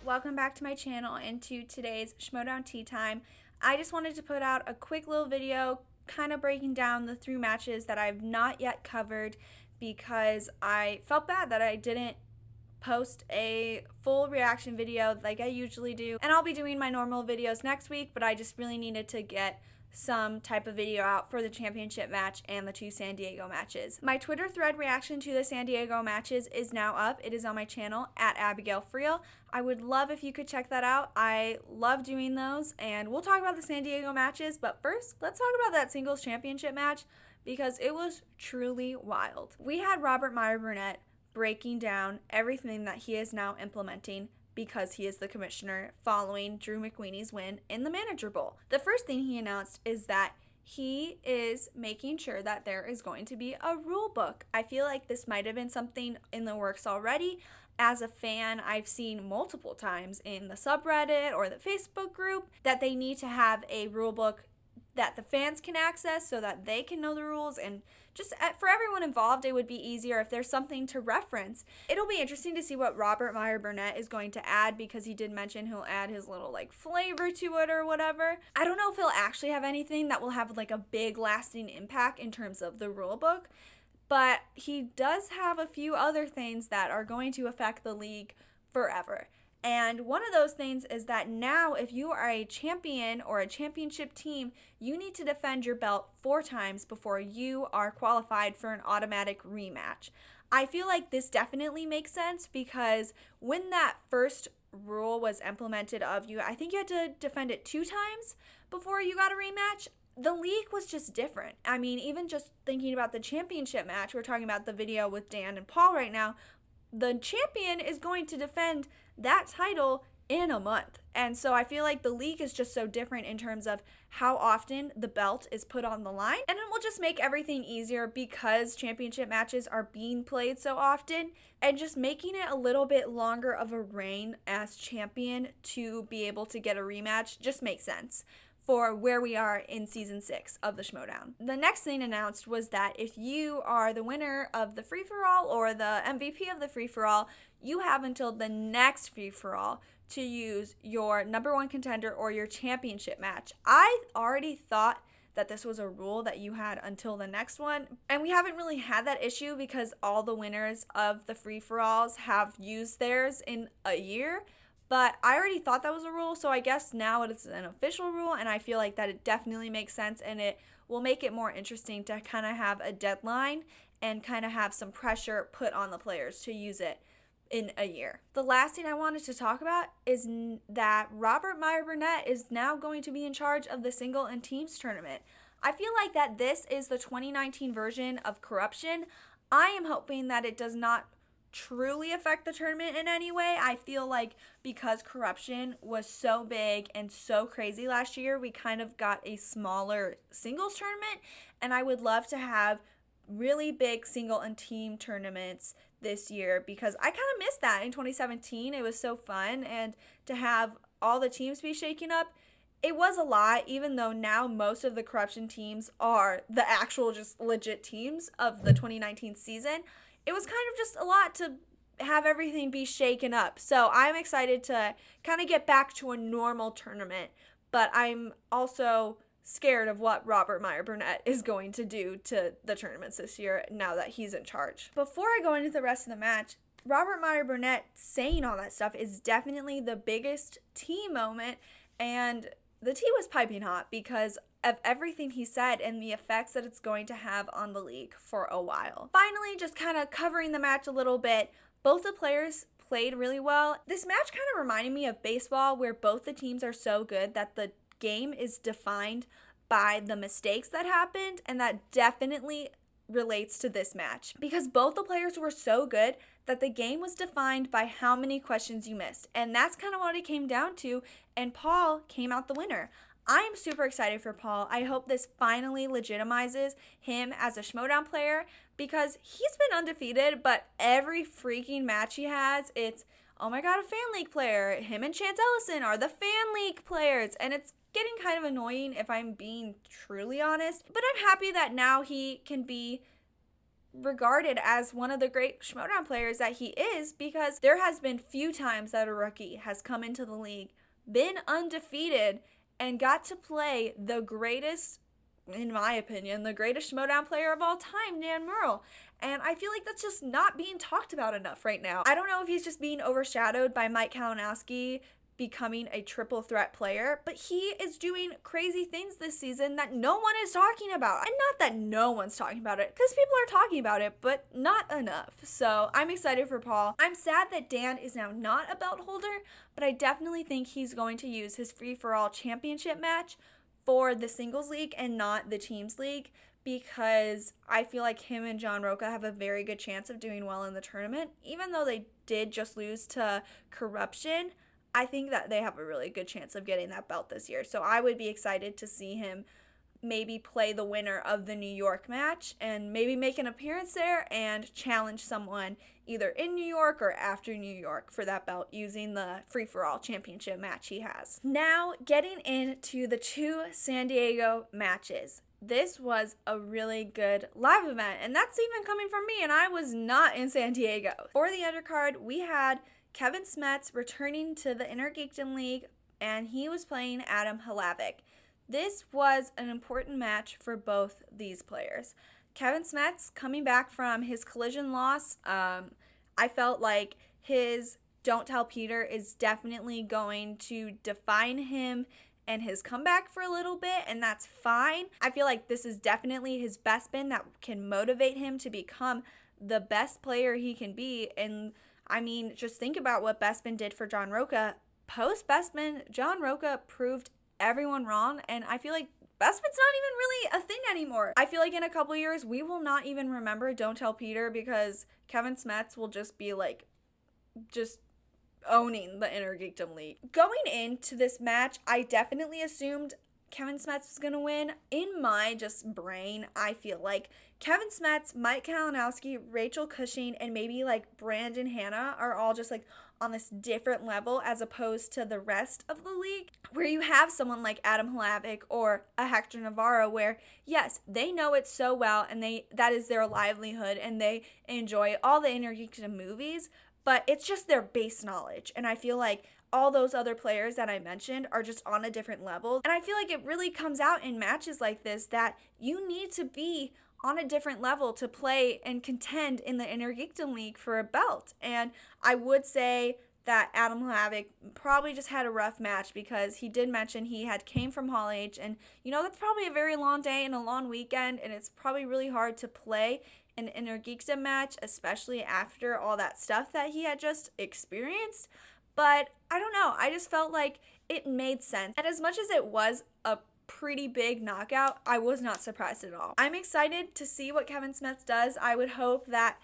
welcome back to my channel and to today's Schmoedown Tea Time. I just wanted to put out a quick little video kind of breaking down the 3 matches that I've not yet covered because I felt bad that I didn't post a full reaction video like I usually do. And I'll be doing my normal videos next week, but I just really needed to get some type of video out for the championship match and the 2 San Diego matches. My Twitter thread reaction to the San Diego matches is now up. It is on my channel at Abigail Friel. I would love if you could check that out. I love doing those, and we'll talk about the San Diego matches, but first, let's talk about that singles championship match because it was truly wild. We had Robert Meyer Burnett breaking down everything that he is now implementing because he is the commissioner following Drew McWeeney's win in the Manager Bowl. The first thing he announced is that he is making sure that there is going to be a rule book. I feel like this might have been something in the works already. As a fan, I've seen multiple times in the subreddit or the Facebook group that they need to have a rule book that the fans can access so that they can know the rules, and just for everyone involved it would be easier if there's something to reference. It'll be interesting to see what Robert Meyer Burnett is going to add because he did mention he'll add his little flavor to it or whatever. I don't know if he'll actually have anything that will have a big lasting impact in terms of the rule book, but he does have a few other things that are going to affect the league forever. And one of those things is that now if you are a champion or a championship team, you need to defend your belt 4 times before you are qualified for an automatic rematch. I feel like this definitely makes sense because when that first rule was implemented I think you had to defend it 2 times before you got a rematch. The league was just different. I mean, even just thinking about the championship match, we're talking about the video with Dan and Paul right now, the champion is going to defend that title in a month. And so I feel like the league is just so different in terms of how often the belt is put on the line. And it will just make everything easier because championship matches are being played so often, and just making it a little bit longer of a reign as champion to be able to get a rematch just makes sense for where we are in season 6 of the Schmoedown. The next thing announced was that if you are the winner of the free-for-all or the MVP of the free-for-all, you have until the next free-for-all to use your number 1 contender or your championship match. I already thought that this was a rule that you had until the next one, and we haven't really had that issue because all the winners of the free-for-alls have used theirs in a year. But I already thought that was a rule, so I guess now it's an official rule, and I feel like that it definitely makes sense, and it will make it more interesting to kind of have a deadline and kind of have some pressure put on the players to use it in a year. The last thing I wanted to talk about is that Robert Meyer Burnett is now going to be in charge of the single and teams tournament. I feel like that this is the 2019 version of corruption. I am hoping that it does not truly affect the tournament in any way. I feel like because corruption was so big and so crazy last year, we kind of got a smaller singles tournament, and I would love to have really big single and team tournaments this year because I kind of missed that in 2017. It was so fun, and to have all the teams be shaken up, it was a lot, even though now most of the corruption teams are the actual just legit teams of the 2019 season. It was kind of just a lot to have everything be shaken up. So I'm excited to kind of get back to a normal tournament, but I'm also scared of what Robert Meyer Burnett is going to do to the tournaments this year now that he's in charge. Before I go into the rest of the match, Robert Meyer Burnett saying all that stuff is definitely the biggest tea moment, and the tea was piping hot because of everything he said and the effects that it's going to have on the league for a while. Finally, just kind of covering the match a little bit, both the players played really well. This match kind of reminded me of baseball, where both the teams are so good that the game is defined by the mistakes that happened, and that definitely relates to this match because both the players were so good that the game was defined by how many questions you missed, and that's kind of what it came down to, and Paul came out the winner. I am super excited for Paul. I hope this finally legitimizes him as a Schmoedown player because he's been undefeated, but every freaking match he has, it's, oh my god, a fan league player. Him and Chance Ellison are the fan league players, and it's getting kind of annoying if I'm being truly honest, but I'm happy that now he can be regarded as one of the great Schmoedown players that he is, because there has been few times that a rookie has come into the league, been undefeated, and got to play the greatest, in my opinion, the greatest Schmoedown player of all time, Nan Murrell. And I feel like that's just not being talked about enough right now. I don't know if he's just being overshadowed by Mike Kalinowski becoming a triple threat player, but he is doing crazy things this season that no one is talking about. And not that no one's talking about it, because people are talking about it, but not enough. So I'm excited for Paul. I'm sad that Dan is now not a belt holder, but I definitely think he's going to use his free-for-all championship match for the singles league and not the teams league, because I feel like him and John Roca have a very good chance of doing well in the tournament. Even though they did just lose to Corruption, I think that they have a really good chance of getting that belt this year. So I would be excited to see him maybe play the winner of the New York match and maybe make an appearance there and challenge someone either in New York or after New York for that belt using the free-for-all championship match he has. Now, getting into the 2 San Diego matches. This was a really good live event, and that's even coming from me, and I was not in San Diego. For the undercard, we had Kevin Smets returning to the Inner Geekdom League, and he was playing Adam Hlavik. This was an important match for both these players. Kevin Smets, coming back from his Collision loss, I felt like his Don't Tell Peter is definitely going to define him and his comeback for a little bit, and that's fine. I feel like this is definitely his best spin that can motivate him to become the best player he can be. And I mean, just think about what Bespin did for John Roca. Post Bespin, John Roca proved everyone wrong, and I feel like Bespin's not even really a thing anymore. I feel like in a couple years, we will not even remember Don't Tell Peter, because Kevin Smets will just be like, just owning the Inner Geekdom League. Going into this match, I definitely assumed Kevin Smets was going to win. In my just brain, I feel like Kevin Smets, Mike Kalinowski, Rachel Cushing, and maybe like Brandon Hanna are all just like on this different level as opposed to the rest of the league, where you have someone like Adam Hlavik or a Hector Navarro where, yes, they know it so well and that is their livelihood and they enjoy all the Inner Geekdom movies, but it's just their base knowledge. And I feel like all those other players that I mentioned are just on a different level. And I feel like it really comes out in matches like this that you need to be on a different level to play and contend in the Inner Geekdom League for a belt. And I would say that Adam Hlavik probably just had a rough match, because he did mention he had came from Hall H, and you know, that's probably a very long day and a long weekend, and it's probably really hard to play an Inner Geekdom match, especially after all that stuff that he had just experienced. But I don't know, I just felt like it made sense. And as much as it was a pretty big knockout, I was not surprised at all. I'm excited to see what Kevin Smets does. I would hope that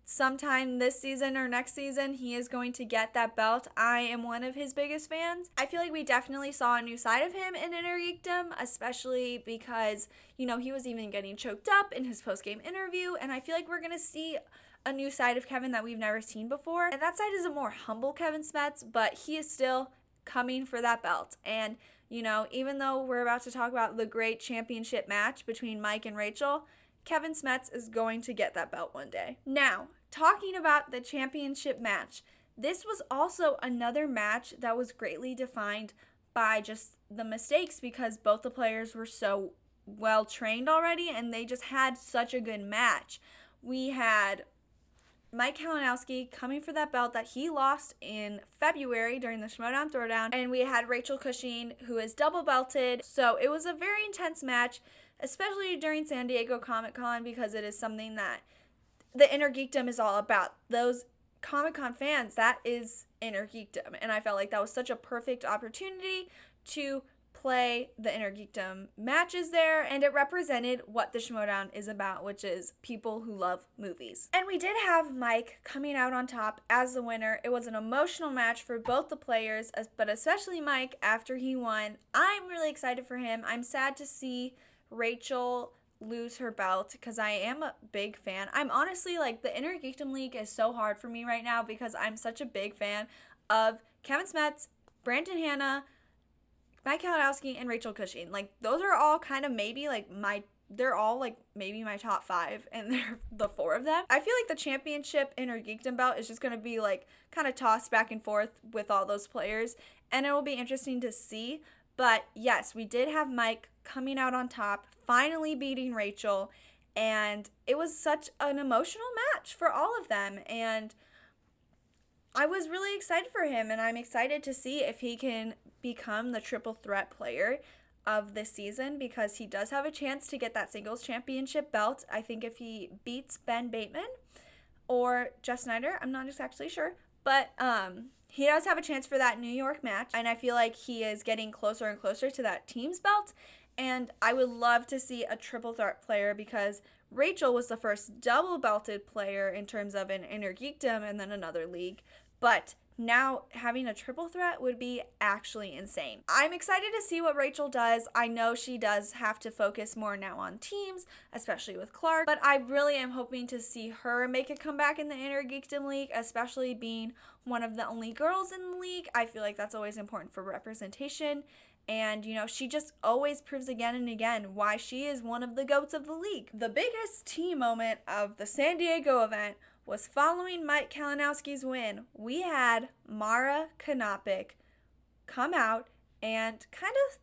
sometime this season or next season he is going to get that belt. I am one of his biggest fans. I feel like we definitely saw a new side of him in Inner Geekdom, especially because, you know, he was even getting choked up in his post-game interview, and I feel like we're going to see a new side of Kevin that we've never seen before. And that side is a more humble Kevin Smets, but he is still coming for that belt. And, you know, even though we're about to talk about the great championship match between Mike and Rachel, Kevin Smets is going to get that belt one day. Now, talking about the championship match, this was also another match that was greatly defined by just the mistakes, because both the players were so well trained already and they just had such a good match. We had Mike Kalinowski coming for that belt that he lost in February during the Schmoedown Throwdown, and we had Rachel Cushing, who is double belted. So it was a very intense match, especially during San Diego Comic-Con, because it is something that the Inner Geekdom is all about. Those Comic-Con fans, that is Inner Geekdom, and I felt like that was such a perfect opportunity to play the Inner Geekdom matches there, and it represented what the Schmoedown is about, which is people who love movies. And we did have Mike coming out on top as the winner. It was an emotional match for both the players, but especially Mike after he won. I'm really excited for him. I'm sad to see Rachel lose her belt, because I am a big fan. I'm honestly like, the Inner Geekdom League is so hard for me right now because I'm such a big fan of Kevin Smets, Brandon Hanna, Mike Kalinowski, and Rachel Cushing. Like, those are all kind of maybe like my they're all like maybe my top 5, and they're the 4 of them. I feel like the championship Inner Geekdom belt is just going to be like kind of tossed back and forth with all those players, and it will be interesting to see. But yes, we did have Mike coming out on top, finally beating Rachel, and it was such an emotional match for all of them, and I was really excited for him, and I'm excited to see if he can become the triple threat player of this season, because he does have a chance to get that singles championship belt. I think if he beats Ben Bateman or Jeff Snyder, I'm not exactly sure, but he does have a chance for that New York match, and I feel like he is getting closer and closer to that team's belt, and I would love to see a triple threat player, because Rachel was the first double belted player in terms of an Inner Geekdom and then another league, but now having a triple threat would be actually insane. I'm excited to see what Rachel does. I know she does have to focus more now on teams, especially with Clark, but I really am hoping to see her make a comeback in the Inner Geekdom League, especially being one of the only girls in the league. I feel like that's always important for representation. And, she just always proves again and again why she is one of the GOATs of the league. The biggest team moment of the San Diego event was following Mike Kalinowski's win. We had Mara Kanopik come out and kind of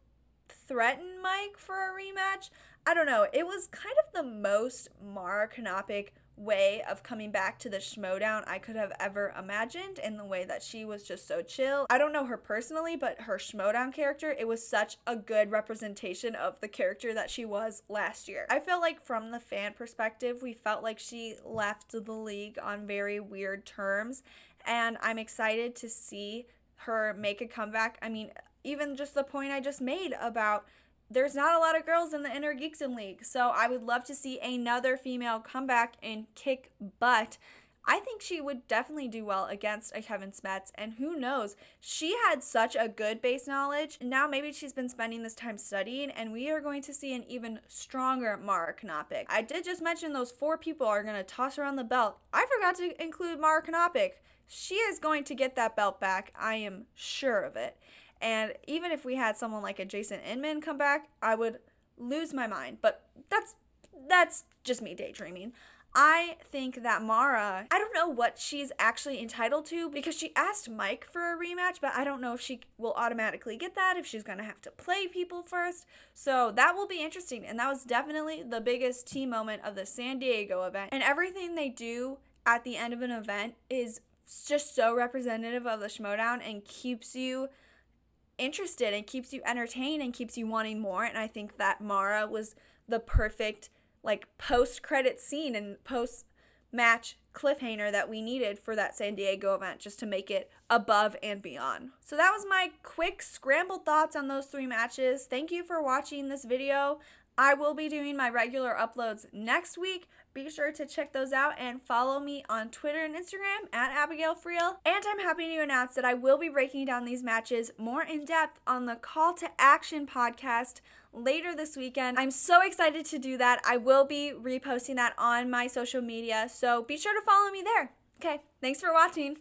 threaten Mike for a rematch. I don't know. It was kind of the most Mara Kanopik way of coming back to the Schmoedown I could have ever imagined, in the way that she was just so chill. I don't know her personally, but her Schmoedown character, it was such a good representation of the character that she was last year. I feel like from the fan perspective, we felt like she left the league on very weird terms, and I'm excited to see her make a comeback. I mean, even just the point I just made about there's not a lot of girls in the Inner Geekdom League, so I would love to see another female come back and kick butt. I think she would definitely do well against a Kevin Smets, and who knows, she had such a good base knowledge. Now maybe she's been spending this time studying, and we are going to see an even stronger Mara Kanopik. I did just mention those 4 people are going to toss around the belt. I forgot to include Mara Kanopik. She is going to get that belt back, I am sure of it. And even if we had someone like a Jason Inman come back, I would lose my mind. But that's just me daydreaming. I think that Mara, I don't know what she's actually entitled to, because she asked Mike for a rematch, but I don't know if she will automatically get that, if she's going to have to play people first. So that will be interesting. And that was definitely the biggest team moment of the San Diego event. And everything they do at the end of an event is just so representative of the Schmoedown and keeps you interested and keeps you entertained and keeps you wanting more. And I think that Mara was the perfect post-credit scene and post-match cliffhanger that we needed for that San Diego event, just to make it above and beyond. So that was my quick scrambled thoughts on those 3 matches. Thank you for watching this video. I will be doing my regular uploads next week. Be sure to check those out and follow me on Twitter and Instagram at Abigail Friel. And I'm happy to announce that I will be breaking down these matches more in depth on the Call to Action podcast later this weekend. I'm so excited to do that. I will be reposting that on my social media, so be sure to follow me there. Okay, thanks for watching.